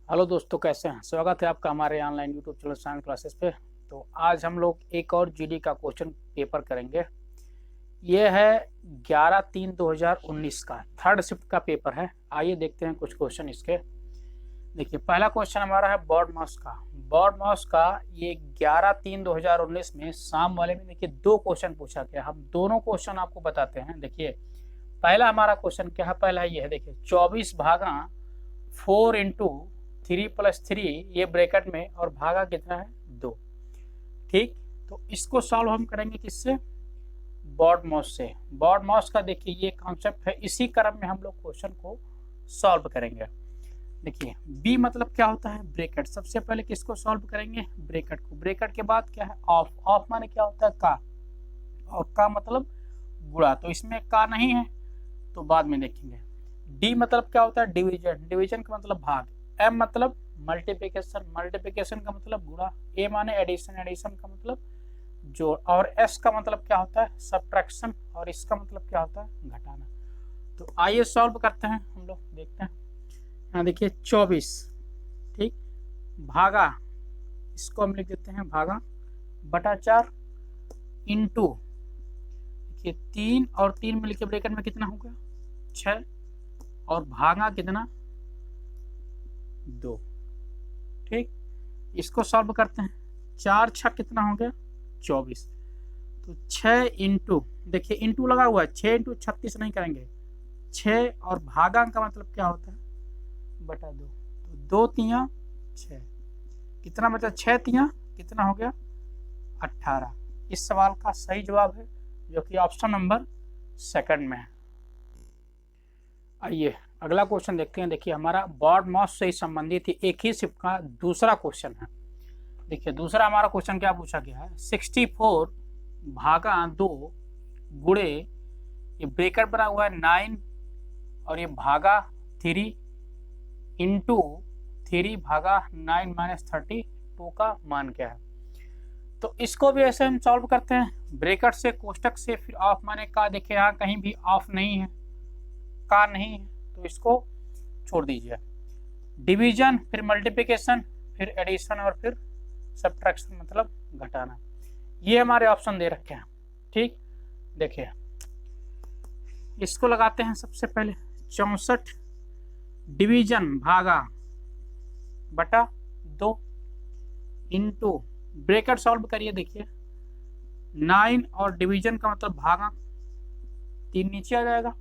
Hello दोस्तों, कैसे हैं? स्वागत है आपका हमारे online YouTube channel science classes पे। तो आज हम लोग एक और जीडी का क्वेश्चन पेपर करेंगे। ये है 11/3/2019 का थर्ड शिफ्ट का पेपर है। आइए देखते हैं कुछ क्वेश्चन इसके। देखिए, पहला क्वेश्चन हमारा है बोर्ड माउस का। बोर्ड माउस का ये 11/3/2019 में शाम वाले में देखिए दो क्वेश्चन पूछा गया। हम दोनों क्वेश्चन आपको बताते हैं। देखिए, पहला हमारा क्वेश्चन क्या है? पहला ये है, देखिए 24/4 × 3 + 3 ये ब्रैकेट में और भागा कितना है? 2। ठीक, तो इसको सॉल्व हम करेंगे किससे? बोर्ड माउस से। बोर्ड माउस का देखिए ये कॉन्सेप्ट है, इसी क्रम में हम लोग क्वेश्चन को सॉल्व करेंगे। देखिए बी मतलब क्या होता है? ब्रैकेट। सबसे पहले किसको सॉल्व करेंगे? ब्रैकेट को। ब्रैकेट के बाद क्या है? ऑफ। ऑफ माने क्या होता है? का। और का मतलब गुणा, तो इसमें का नहीं है तो बाद में देखेंगे। डी मतलब क्या होता है? डिवीजन। डिवीजन का मतलब भाग। एम मतलब मल्टीप्लिकेशन। मल्टीप्लिकेशन का मतलब गुणा। ए माने एडिशन। एडिशन का मतलब जोड़। और एस का मतलब क्या होता है? सब्ट्रैक्शन। और इसका मतलब क्या होता है? घटाना। तो आइए सॉल्व करते हैं, हम लोग देखते हैं। यहाँ देखिए 24, ठीक, भागा, इसको हम लिख देते हैं भागा बटा 4 इंटू, देखिए 3 और 3 मिलकर ब्रैकेट में कितना हो गया? 6। और भागा कितना? 2। ठीक, इसको सॉल्व करते हैं। 4 6 कितना हो गया? 24। तो 6 इंटू, देखिए इंटू लगा हुआ है, 6 इंटू 36 नहीं करेंगे। 6 और भागा का मतलब क्या होता है? बटा 2। तो 2 तिया 6, कितना बचा? 6 तिया कितना हो गया? 18। इस सवाल का सही जवाब है, जो कि ऑप्शन नंबर सेकंड में है। आइए अगला क्वेश्चन देखते हैं। देखिए हमारा बोर्ड माउस से ही संबंधित ही एक ही शिफ्ट का दूसरा क्वेश्चन है। देखिए दूसरा हमारा क्वेश्चन क्या पूछा गया है? 64 भागा 2 गुणे, ये ब्रेकर बना हुआ है 9 और ये भागा 3 इंटू 3 भागा 9 - 32 का मान क्या है? तो इसको भी ऐसे हम सॉल्व करते हैं, ब्रेकेट से, कोष्टक से, फिर ऑफ माने का। देखिए यहाँ कहीं भी ऑफ नहीं है, का नहीं है, तो इसको छोड़ दीजिए। डिवीजन, फिर मल्टीप्लिकेशन, फिर एडिशन और फिर सब्ट्रैक्शन मतलब घटाना। ये हमारे ऑप्शन दे रखे हैं। ठीक, देखिए इसको लगाते हैं। सबसे पहले 64 डिवीजन भागा बटा 2 इंटू, ब्रैकेट सॉल्व करिए। देखिए 9 और डिवीजन का मतलब भागा, 3 नीचे आ जाएगा,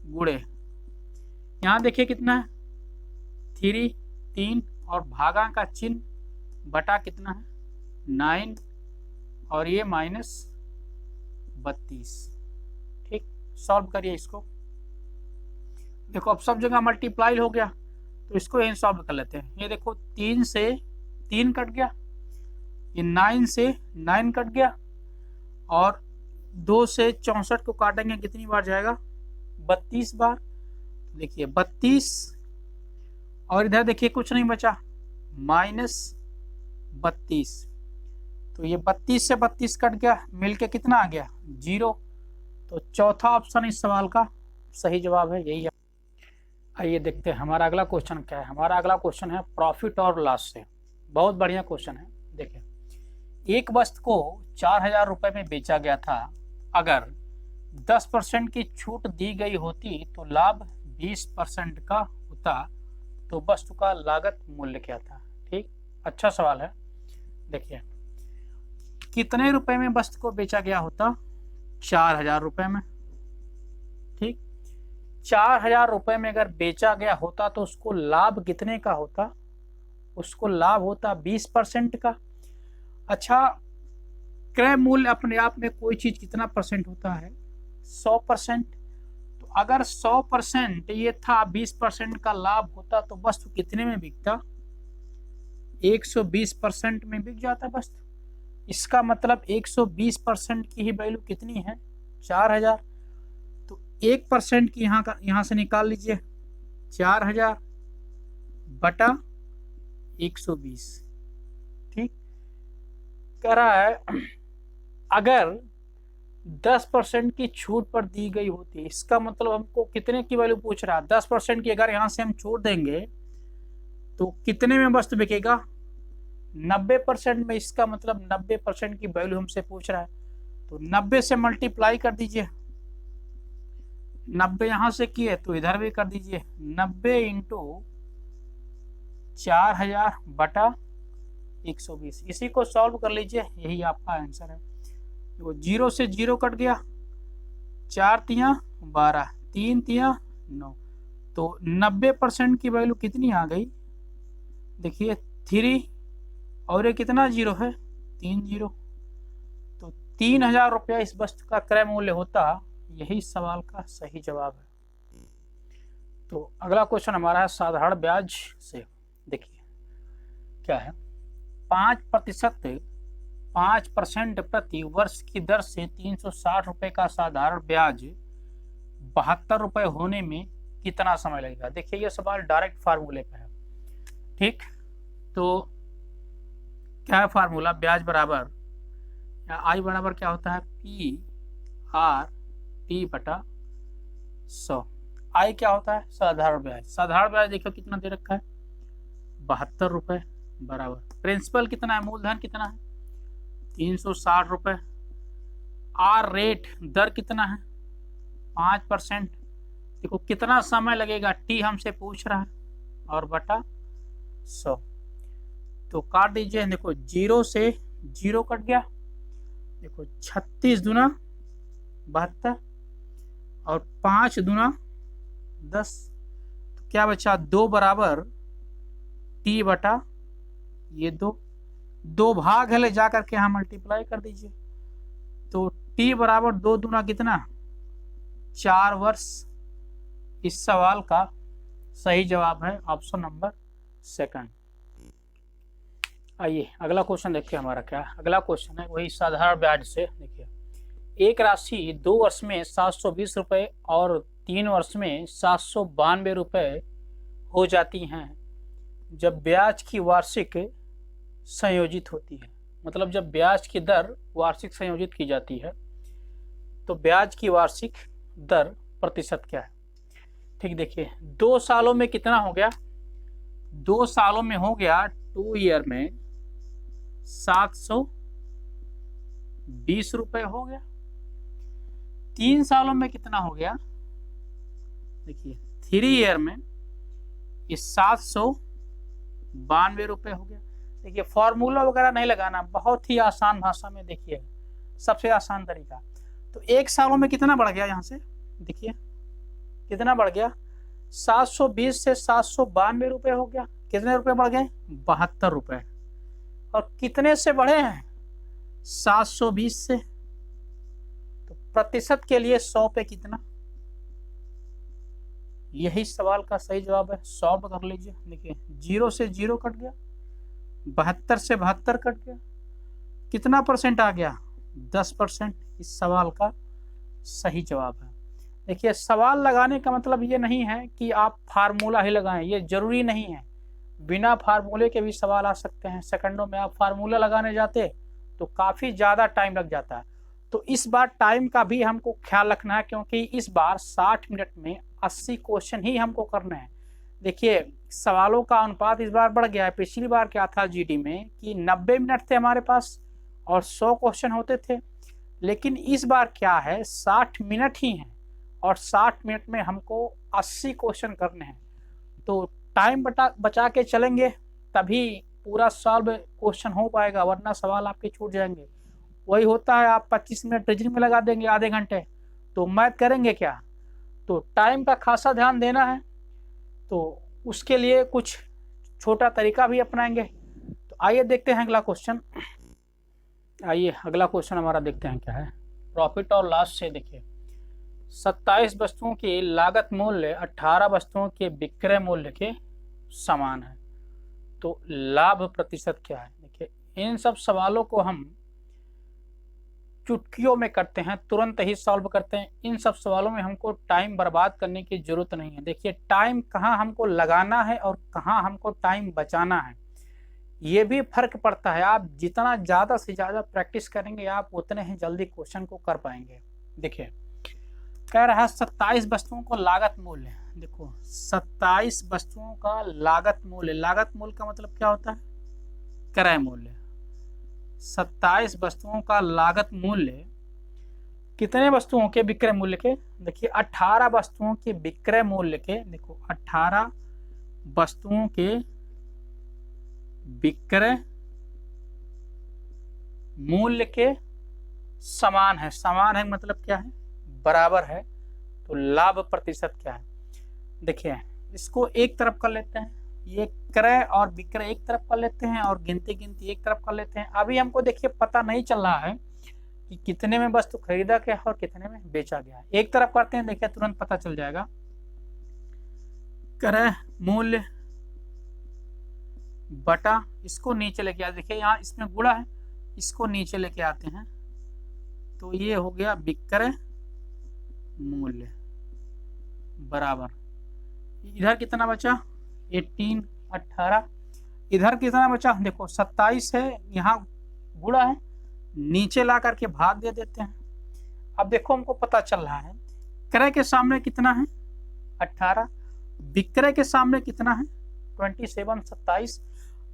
गुणे, यहाँ देखिए कितना है? 3 3 और भागा का चिन्ह बटा कितना है? 9 और ये -32। ठीक, सॉल्व करिए इसको। देखो अब सब जगह मल्टीप्लाई हो गया, तो इसको यहीं सॉल्व कर लेते हैं। ये देखो 3 से 3 कट गया, ये 9 से 9 कट गया, और 2 से 64 को काटेंगे कितनी बार जाएगा? 32 बार। देखिए 32, और इधर देखिए कुछ नहीं बचा, -32। तो ये 32 से 32 कट गया, मिलके कितना आ गया? 0। तो चौथा ऑप्शन इस सवाल का सही जवाब है, यही है। आइए देखते हैं हमारा अगला क्वेश्चन क्या है। हमारा अगला क्वेश्चन है प्रॉफिट और लॉस से। बहुत बढ़िया क्वेश्चन है। देखिए एक वस्तु को 4000 रुपए में बेचा गया था। अगर 10% की छूट दी गई होती तो लाभ 20% का होता, तो वस्तु का लागत मूल्य क्या था? ठीक, अच्छा सवाल है। देखिए कितने रुपए में वस्तु को बेचा गया होता? 4000 रुपए में। ठीक, 4000 रुपए में अगर बेचा गया होता तो उसको लाभ कितने का होता? उसको लाभ होता 20% का। अच्छा, क्रय मूल्य अपने आप में कोई चीज कितना परसेंट होता है? 100%। तो अगर 100% ये था, 20% का लाभ होता, तो वस्तु कितने में बिकता? 120% में बिक जाता वस्तु। इसका मतलब 120% की ही वैल्यू कितनी है? 4000। तो 1% की यहाँ से निकाल लीजिए, 4000 बटा 120। ठीक, कह रहा है अगर 10% की छूट पर दी गई होती, इसका मतलब हमको कितने की वैल्यू पूछ रहा है? 10% की अगर यहाँ से हम छोड़ देंगे तो कितने में वस्तु बिकेगा? 90% में। इसका मतलब 90% की वैल्यू हमसे पूछ रहा है, तो 90 से मल्टीप्लाई कर दीजिए। 90 यहां से किए तो इधर भी कर दीजिए। 90 इंटू 4000 बटा 120, इसी को सॉल्व कर लीजिए, यही आपका आंसर है। देखो 0 से 0 कट गया, 4 तिया 12, 3 तिया 9, तो 90% की वैल्यू कितनी आ गई? देखिए 3 और ये कितना जीरो है? 3 जीरो, तो 3000 रुपया इस वस्तु का क्रय मूल्य होता। यही सवाल का सही जवाब है। तो अगला क्वेश्चन हमारा है साधारण ब्याज से। देखिए क्या है, 5% प्रति वर्ष की दर से 360 रुपए का साधारण ब्याज 72 रुपए होने में कितना समय लगेगा? देखिए ये सवाल डायरेक्ट फार्मूले पे है। ठीक, तो क्या है फार्मूला? ब्याज बराबर आई बराबर क्या होता है? पी आर टी बटा 100। आई क्या होता है? साधारण ब्याज। साधारण ब्याज देखो कितना दे रखा है? 72 रुपए बराबर प्रिंसिपल कितना है? मूलधन कितना है? 360 रुपए। आर रेट दर कितना है? 5%। देखो कितना समय लगेगा? टी हमसे पूछ रहा है, और बटा 100, तो काट दीजिए। देखो 0 से 0 कट गया। देखो 36 दूना 72 और 5 दूना 10, तो क्या बचा? 2 बराबर टी बटा ये 2 भाग है, ले जा करके यहाँ मल्टीप्लाई कर दीजिए। तो टी बराबर 2 दूना कितना? 4 वर्ष। इस सवाल का सही जवाब है ऑप्शन नंबर सेकंड। आइए अगला क्वेश्चन देखिए हमारा क्या है। अगला क्वेश्चन है वही साधारण ब्याज से। देखिए एक राशि 2 वर्ष में 720 रुपये और 3 वर्ष में 792 रुपये हो जाती हैं जब ब्याज की वार्षिक संयोजित होती है। मतलब जब ब्याज की दर वार्षिक संयोजित की जाती है तो ब्याज की वार्षिक दर प्रतिशत क्या है? ठीक, देखिए 2 सालों में कितना हो गया? 2 सालों में हो गया 2 ईयर में 720 रुपए हो गया। 3 सालों में कितना हो गया? देखिए 3 ईयर में ये 792 रुपए हो गया। देखिए फॉर्मूला वगैरह नहीं लगाना, बहुत ही आसान भाषा में देखिए, सबसे आसान तरीका। तो 1 सालों में कितना बढ़ गया? यहाँ से देखिए कितना बढ़ गया? 720 से 792 रुपए हो गया। कितने रुपए बढ़ गए? 72 रुपए। और कितने से बढ़े हैं? 720 से। तो प्रतिशत के लिए 100 पे कितना? यही सवाल का सही जवाब है। 100 कर लीजिए। देखिए 0 से 0 कट गया, 72 से 72 कट गया, कितना परसेंट आ गया? 10%। इस सवाल का सही जवाब है। देखिए सवाल लगाने का मतलब ये नहीं है कि आप फार्मूला ही लगाएं, ये जरूरी नहीं है। बिना फार्मूले के भी सवाल आ सकते हैं। सेकंडों में आप फार्मूला लगाने जाते तो काफ़ी ज़्यादा टाइम लग जाता है। तो इस बार टाइम का भी हमको ख्याल रखना है, क्योंकि इस बार 60 मिनट में 80 क्वेश्चन ही हमको करने हैं। देखिए सवालों का अनुपात इस बार बढ़ गया है। पिछली बार क्या था जीडी में कि 90 मिनट थे हमारे पास और 100 क्वेश्चन होते थे, लेकिन इस बार क्या है 60 मिनट ही हैं और 60 मिनट में हमको 80 क्वेश्चन करने हैं। तो टाइम बचा के चलेंगे तभी पूरा सॉल्व क्वेश्चन हो पाएगा, वरना सवाल आपके छूट जाएंगे। वही होता है, आप 25 मिनट रीजनिंग में लगा देंगे आधे घंटे, तो मैथ करेंगे क्या? तो टाइम का खासा ध्यान देना है, तो उसके लिए कुछ छोटा तरीका भी अपनाएंगे। तो आइए देखते हैं अगला क्वेश्चन। आइए अगला क्वेश्चन हमारा देखते हैं क्या है। प्रॉफिट और लॉस से देखिए 27 वस्तुओं की लागत मूल्य 18 वस्तुओं के विक्रय मूल्य के समान है, तो लाभ प्रतिशत क्या है? देखिए इन सब सवालों को हम चुटकियों में करते हैं, तुरंत ही सॉल्व करते हैं। इन सब सवालों में हमको टाइम बर्बाद करने की जरूरत नहीं है। देखिए टाइम कहाँ हमको लगाना है और कहाँ हमको टाइम बचाना है, ये भी फर्क पड़ता है। आप जितना ज़्यादा से ज़्यादा प्रैक्टिस करेंगे आप उतने ही जल्दी क्वेश्चन को कर पाएंगे। देखिए कह रहा है 27 वस्तुओं को लागत मूल्य देखो 27 वस्तुओं का लागत मूल्य, लागत मूल्य का मतलब क्या होता है, क्रय मूल्य। 27 वस्तुओं का लागत मूल्य कितने वस्तुओं के विक्रय मूल्य के, देखिए 18 वस्तुओं के विक्रय मूल्य के, देखो 18 वस्तुओं के विक्रय मूल्य के समान है। समान है मतलब क्या है, बराबर है। तो लाभ प्रतिशत क्या है, देखिए इसको एक तरफ कर लेते हैं, ये क्रय और विक्रय एक तरफ कर लेते हैं और गिनती गिनती एक तरफ कर लेते हैं। अभी हमको देखिए पता नहीं चल रहा है कि कितने में वस्तु खरीदा गया है और कितने में बेचा गया है। एक तरफ करते हैं, देखिए तुरंत पता चल जाएगा। क्रय मूल्य बटा, इसको नीचे लेके आते, देखिए यहाँ इसमें गुणा है, इसको नीचे लेके आते हैं तो ये हो गया विक्रय मूल्य बराबर, इधर कितना बचा 18, 18, इधर कितना बचा, देखो 27 है, यहाँ गुणा है, नीचे ला करके भाग दे देते हैं। अब देखो हमको पता चल रहा है क्रय के सामने कितना है 18, विक्रय के सामने कितना है 27, 27,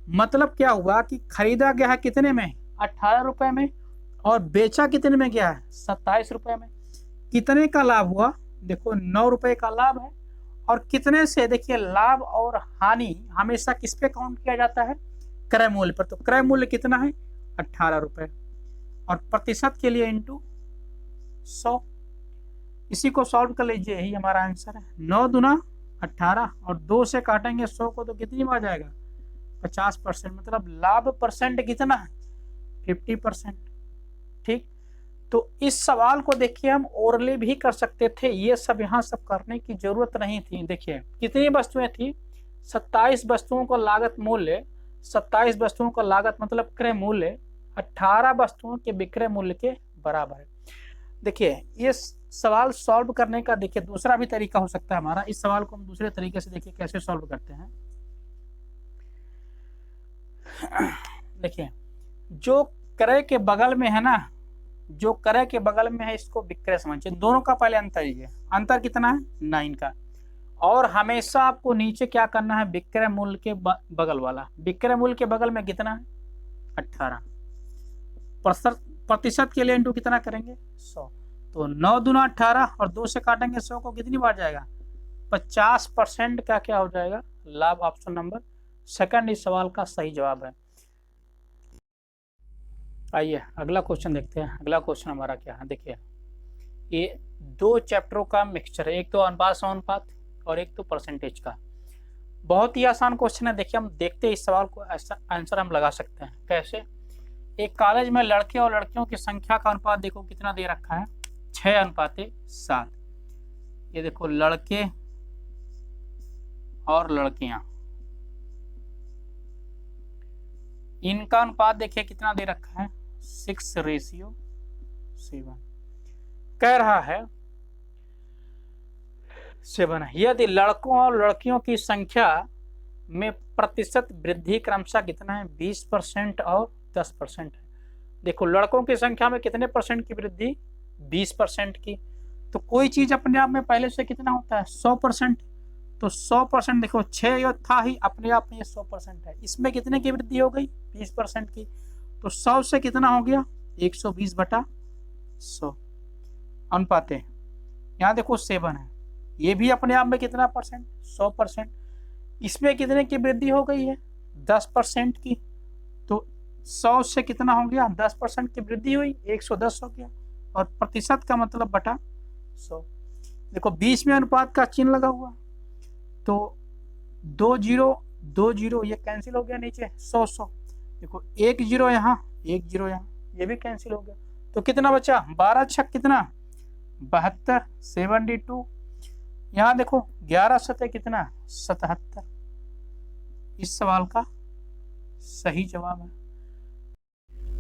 मतलब क्या हुआ कि खरीदा गया है कितने में 18 रुपए में और बेचा कितने में गया है 27 रुपए में। कितने का लाभ हुआ, देखो 9 रुपए का लाभ है। और कितने से, देखिए लाभ और हानि हमेशा किस पे काउंट किया जाता है, क्रय मूल्य पर। तो क्रय मूल्य कितना है 18 रुपए और प्रतिशत के लिए इंटू 100। इसी को सॉल्व कर लीजिए, यही हमारा आंसर है। 9 दूना 18 और 2 से काटेंगे 100 को तो कितनी में आ जाएगा 50%, मतलब लाभ परसेंट कितना है 50%। ठीक, तो इस सवाल को देखिए हम ओरली भी कर सकते थे, ये सब यहाँ सब करने की जरूरत नहीं थी। देखिए कितनी वस्तुएं थी 27 वस्तुओं का लागत मूल्य, 27 वस्तुओं का लागत मतलब क्रय मूल्य 18 वस्तुओं के विक्रय मूल्य के बराबर है। देखिए ये सवाल सॉल्व करने का देखिए दूसरा भी तरीका हो सकता है हमारा। इस सवाल को हम दूसरे तरीके से देखिए कैसे सॉल्व करते हैं। देखिए जो क्रय के बगल में है ना, जो क्रय के बगल में है इसको विक्रय समझिए। दोनों का पहले अंतर लीजिए, अंतर कितना है 9 का। और हमेशा आपको नीचे क्या करना है, विक्रय मूल्य के बगल वाला, विक्रय मूल्य के बगल में कितना है 18, प्रतिशत के लिए इंटू कितना करेंगे 100। तो 9 दूना 18 और 2 से काटेंगे 100 को कितनी बार जाएगा 50% का क्या हो जाएगा लाभ। ऑप्शन नंबर सेकंड इस सवाल का सही जवाब है। आइए अगला क्वेश्चन देखते हैं। अगला क्वेश्चन हमारा क्या है, देखिए ये 2 चैप्टरों का मिक्सचर है, एक तो अनुपात समानुपात और एक तो परसेंटेज का। बहुत ही आसान क्वेश्चन है। देखिए हम देखते हैं इस सवाल को, ऐसा आंसर हम लगा सकते हैं कैसे। एक कॉलेज में लड़के और लड़कियों की संख्या का अनुपात देखो कितना दे रखा है 6:7। ये देखो लड़के और लड़कियां, इनका अनुपात देखिए कितना दे रखा है 6:7। कह रहा है 7 है। यदि लड़कों और लड़कियों की संख्या में प्रतिशत वृद्धि क्रमशः कितना है 20% और 10% है। देखो लड़कों की संख्या में कितने परसेंट की वृद्धि 20% की। तो कोई चीज अपने आप में पहले से कितना होता है 100%। तो 100% देखो 6 था ही, अपने आप में ये 100% है। इसमें कितने की वृद्धि हो गई 20% की। तो 100 से कितना हो गया 120/100 अनुपात। यहाँ देखो 7 है, ये भी अपने आप में कितना परसेंट 100%। इसमें कितने की वृद्धि हो गई है 10% की। तो 100 से कितना हो गया 10% की वृद्धि हुई 110 हो गया। और प्रतिशत का मतलब बटा 100। देखो बीच में अनुपात का चिन्ह लगा हुआ, तो 2 0 ये कैंसिल हो गया नीचे 100। देखो 1 0 यहाँ 1 0 यहाँ, ये भी कैंसिल हो गया। तो कितना बचा 12 छक कितना 72 72। यहाँ देखो 11 सतह कितना 77। इस सवाल का सही जवाब है।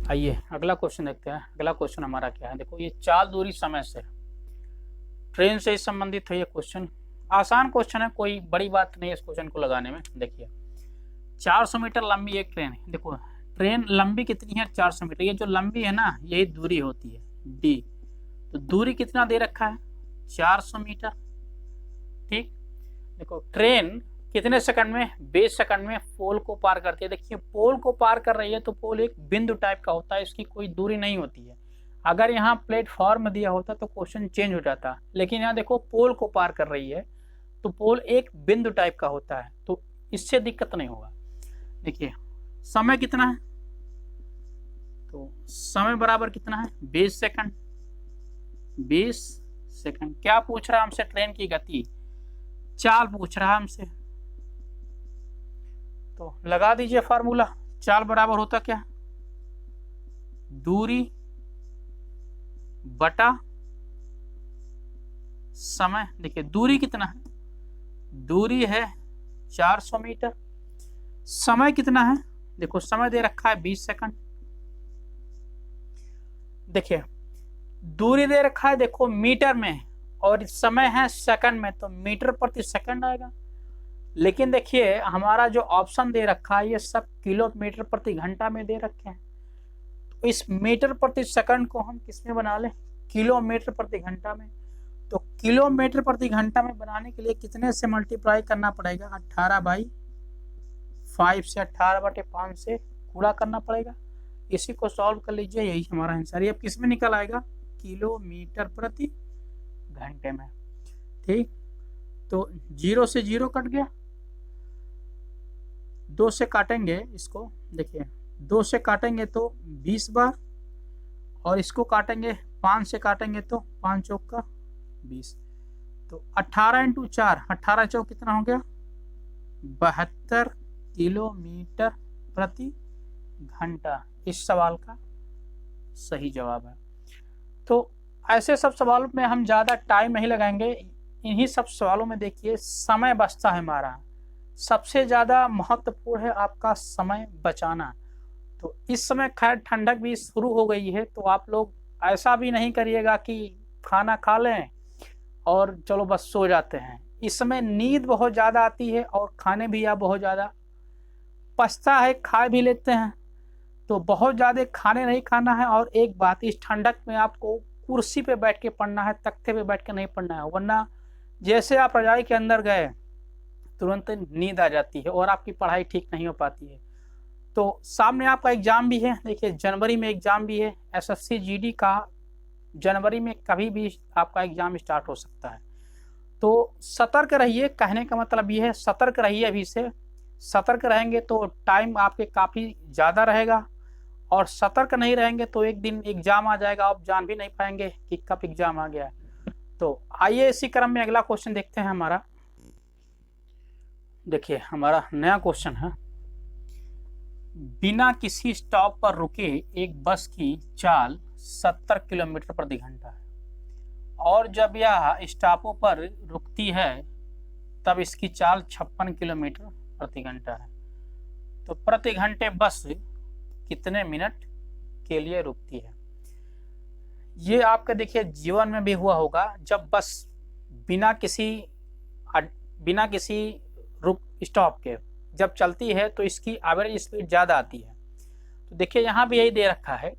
आइए अगला क्वेश्चन देखते हैं। अगला क्वेश्चन हमारा क्या है, देखो ये चाल दूरी समय से ट्रेन से संबंधित है। ये क्वेश्चन आसान क्वेश्चन है, कोई बड़ी बात नहीं है इस क्वेश्चन को लगाने में। देखिए 400 मीटर लंबी एक ट्रेन है। देखो ट्रेन लंबी कितनी है 400 मीटर। ये जो लंबी है ना यही दूरी होती है डी। तो दूरी कितना दे रखा है 400 मीटर। ठीक, देखो ट्रेन कितने सेकंड में, 20 सेकंड में पोल को पार करती है। देखिए पोल को पार कर रही है तो पोल एक बिंदु टाइप का होता है, इसकी कोई दूरी नहीं होती है। अगर यहाँ प्लेटफॉर्म दिया होता तो क्वेश्चन चेंज हो जाता, लेकिन यहाँ देखो पोल को पार कर रही है तो पोल एक बिंदु टाइप का होता है, तो इससे दिक्कत नहीं होगा। देखिए समय कितना है, तो समय बराबर कितना है 20 सेकंड। 20 सेकंड क्या पूछ रहा है हमसे, ट्रेन की गति, चाल पूछ रहा है हमसे। तो लगा दीजिए फार्मूला, चाल बराबर होता क्या, दूरी बटा समय। देखिए दूरी कितना है, दूरी है 400 मीटर। समय कितना है, देखो समय दे रखा है 20 सेकंड। देखिए दूरी दे रखा है देखो मीटर में और समय है सेकंड में, तो मीटर प्रति सेकंड आएगा। लेकिन देखिए हमारा जो ऑप्शन दे रखा है ये सब किलोमीटर प्रति घंटा में दे रखे हैं, तो इस मीटर प्रति सेकंड को हम किस में बना लें, किलोमीटर प्रति घंटा में। तो किलोमीटर प्रति घंटा में बनाने के लिए कितने से मल्टीप्लाई करना पड़ेगा, 18/5 से 18/5 से गुणा करना पड़ेगा। इसी को सॉल्व कर लीजिए, यही हमारा आंसर। ये अब किस में निकल आएगा, किलोमीटर प्रति घंटे में। ठीक, तो 0 से 0 कट गया, 2 से काटेंगे इसको, देखिए 2 से काटेंगे तो 20 बार, और इसको काटेंगे 5 से काटेंगे तो 5 चौक का 20, तो 18 × 4, 18 चौक कितना हो गया 72 किलोमीटर प्रति घंटा। इस सवाल का सही जवाब है। तो ऐसे सब सवालों में हम ज़्यादा टाइम नहीं लगाएंगे, इन्हीं सब सवालों में देखिए समय बचता है हमारा। सबसे ज़्यादा महत्वपूर्ण है आपका समय बचाना। तो इस समय खैर ठंडक भी शुरू हो गई है, तो आप लोग ऐसा भी नहीं करिएगा कि खाना खा लें और चलो बस सो जाते हैं। इस समय नींद बहुत ज़्यादा आती है और खाने भी आप बहुत ज़्यादा पछता है, खा भी लेते हैं, तो बहुत ज़्यादा खाने नहीं खाना है। और एक बात, इस ठंडक में आपको कुर्सी पे बैठ के पढ़ना है, तख्ते पे बैठ के नहीं पढ़ना है, वरना जैसे आप रजाई के अंदर गए तुरंत नींद आ जाती है और आपकी पढ़ाई ठीक नहीं हो पाती है। तो सामने आपका एग्ज़ाम भी है, देखिए जनवरी में एग्ज़ाम भी है, SSC GD का जनवरी में कभी भी आपका एग्ज़ाम स्टार्ट हो सकता है। तो सतर्क रहिए, कहने का मतलब ये है सतर्क रहिए। अभी से सतर्क रहेंगे तो टाइम आपके काफ़ी ज़्यादा रहेगा, और सतर्क नहीं रहेंगे तो एक दिन एग्ज़ाम आ जाएगा, आप जान भी नहीं पाएंगे कि कब एग्ज़ाम आ गया। तो आइए इसी क्रम में अगला क्वेश्चन देखते हैं हमारा। देखिए हमारा नया क्वेश्चन है, बिना किसी स्टॉप पर रुके एक बस की चाल 70 किलोमीटर प्रति घंटा है, और जब यह स्टॉपों पर रुकती है तब इसकी चाल 56 किलोमीटर प्रति घंटा है। तो प्रति घंटे बस कितने मिनट के लिए रुकती है। ये आपका देखिए जीवन में भी हुआ होगा, जब बस बिना किसी रुक स्टॉप के जब चलती है तो इसकी एवरेज स्पीड ज़्यादा आती है। तो देखिए यहाँ भी यही दे रखा है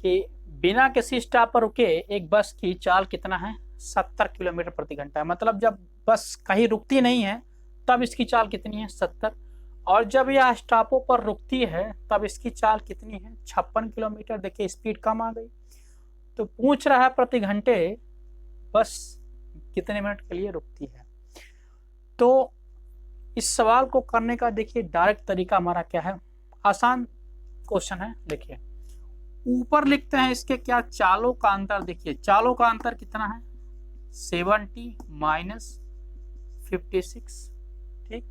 कि बिना किसी स्टॉप पर रुके एक बस की चाल कितना है 70 किलोमीटर प्रति घंटा है। मतलब जब बस कहीं रुकती नहीं है तब इसकी चाल कितनी है 70, और जब यह स्टॉपों पर रुकती है तब इसकी चाल कितनी है 56 किलोमीटर। देखिए स्पीड कम आ गई। तो पूछ रहा है प्रति घंटे बस कितने मिनट के लिए रुकती है। तो इस सवाल को करने का देखिए डायरेक्ट तरीका हमारा क्या है, आसान क्वेश्चन है। देखिए ऊपर लिखते हैं इसके क्या, चालों का अंतर। देखिए चालों का अंतर कितना है 70 - 56, ठीक।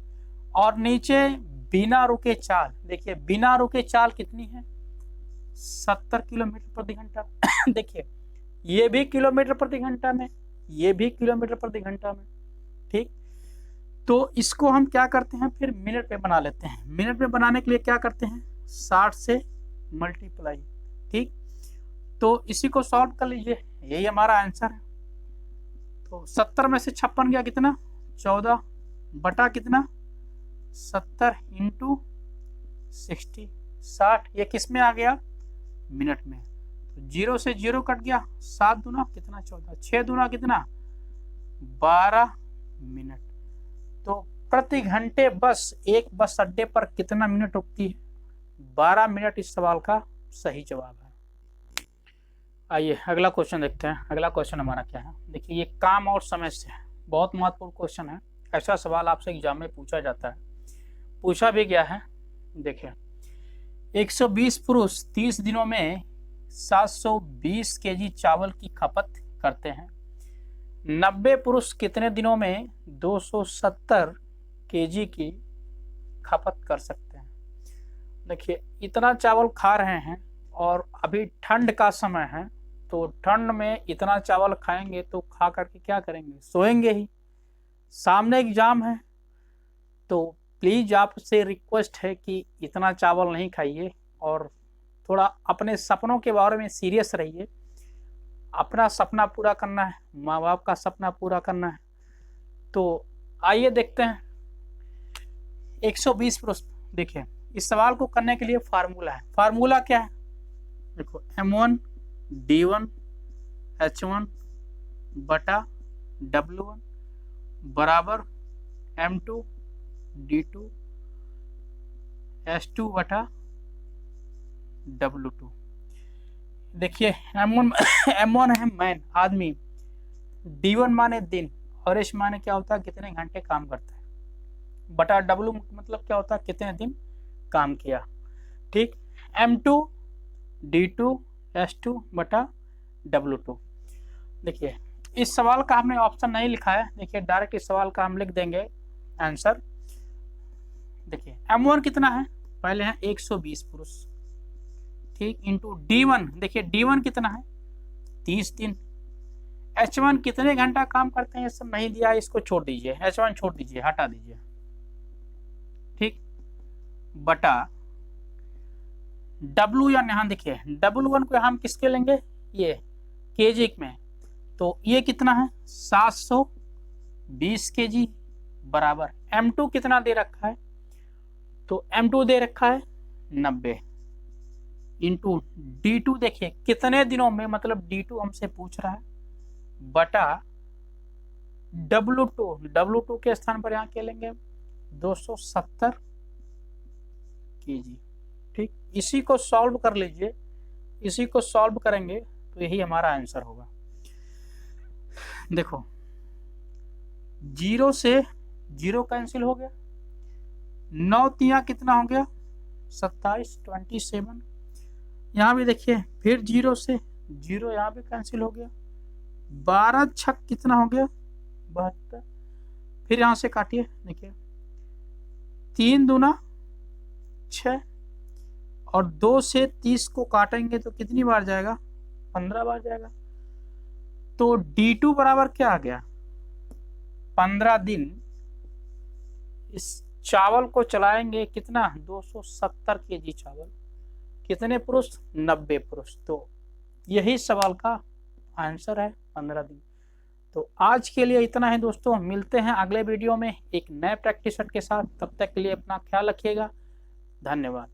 और नीचे बिना रुके चाल, देखिए बिना रुके चाल कितनी है 70 किलोमीटर प्रति घंटा। देखिए ये भी किलोमीटर प्रति घंटा में, ये भी किलोमीटर प्रति घंटा में, ठीक। तो इसको हम क्या करते हैं फिर मिनट में बना लेते हैं। मिनट में बनाने के लिए क्या करते हैं 60 से मल्टीप्लाई, ठीक। तो इसी को सॉल्व कर लीजिए, यही हमारा आंसर है। तो 70 में से 56 गया कितना 14 बटा कितना 70 × 60, 60। ये किस में आ गया मिनट में। तो 0 से 0 कट गया, 7 दूना कितना 14, 6 दूना कितना 12 मिनट। तो प्रति घंटे बस एक बस अड्डे पर कितना मिनट रुकती है? 12 मिनट इस सवाल का सही जवाब है। आइए अगला क्वेश्चन देखते हैं। अगला क्वेश्चन हमारा क्या है, देखिए ये काम और समय से है, बहुत महत्वपूर्ण क्वेश्चन है। ऐसा सवाल आपसे एग्जाम में पूछा जाता है, पूछा भी गया है। देखिए 120 पुरुष 30 दिनों में 720 केजी चावल की खपत करते हैं। 90 पुरुष कितने दिनों में 270 केजी की खपत कर सकते हैं? देखिए इतना चावल खा रहे हैं और अभी ठंड का समय है, तो ठंड में इतना चावल खाएंगे तो खा करके क्या करेंगे? सोएंगे ही। सामने एग्जाम है, तो प्लीज़ आपसे रिक्वेस्ट है कि इतना चावल नहीं खाइए और थोड़ा अपने सपनों के बारे में सीरियस रहिए। अपना सपना पूरा करना है, माँ बाप का सपना पूरा करना है। तो आइए देखते हैं 120 पुरुष। देखिए इस सवाल को करने के लिए फार्मूला है। फार्मूला क्या है? देखो M1 D1 H1 बटा W1 बराबर M2 D2 H2 बटा W2। देखिए M1 है मैन, आदमी, D1 माने दिन और H माने क्या होता है? कितने घंटे काम करता है, बटा W मतलब क्या होता है? कितने दिन काम किया। ठीक, M2 D2 H2 बटा W2। देखिए इस सवाल का हमने ऑप्शन नहीं लिखा है, देखिए डायरेक्ट इस सवाल का हम लिख देंगे आंसर। देखिए M1 कितना है? पहले है 120 पुरुष, ठीक, इंटू D1। देखिए D1 कितना है? 30 दिन। H1 कितने घंटा काम करते हैं? ये सब नहीं दिया, इसको छोड़ दीजिए, H1 छोड़ दीजिए, हटा दीजिए, ठीक, बटा W। या यहाँ देखिए W1 को हम किसके लेंगे? ये केजी में, तो ये कितना है? 720 केजी बराबर M2 कितना दे रखा है? तो M2 दे रखा है 90 इंटू D2। देखिए कितने दिनों में, मतलब D2 हमसे पूछ रहा है, बटा W2 के स्थान पर यहाँ क्या लेंगे? 270 केजी। ठीक, इसी को सॉल्व कर लीजिए, इसी को सॉल्व करेंगे तो यही हमारा आंसर होगा। देखो 0 से 0 कैंसिल हो गया, 9 तिया कितना हो गया? 27, 27। यहाँ भी देखिए फिर 0 से 0, यहाँ भी कैंसिल हो गया, 12 छक कितना हो गया? 72। फिर यहाँ से काटिए, देखिए 3 दूना 6 और 2 से 30 को काटेंगे तो कितनी बार जाएगा? 15 बार जाएगा। तो D2 बराबर क्या आ गया? 15 दिन इस चावल को चलाएंगे। कितना? 270 केजी चावल। कितने पुरुष? 90 पुरुष। तो यही सवाल का आंसर है, 15 दिन। तो आज के लिए इतना है दोस्तों, मिलते हैं अगले वीडियो में एक नए प्रैक्टिस सेट के साथ। तब तक के लिए अपना ख्याल रखिएगा। धन्यवाद।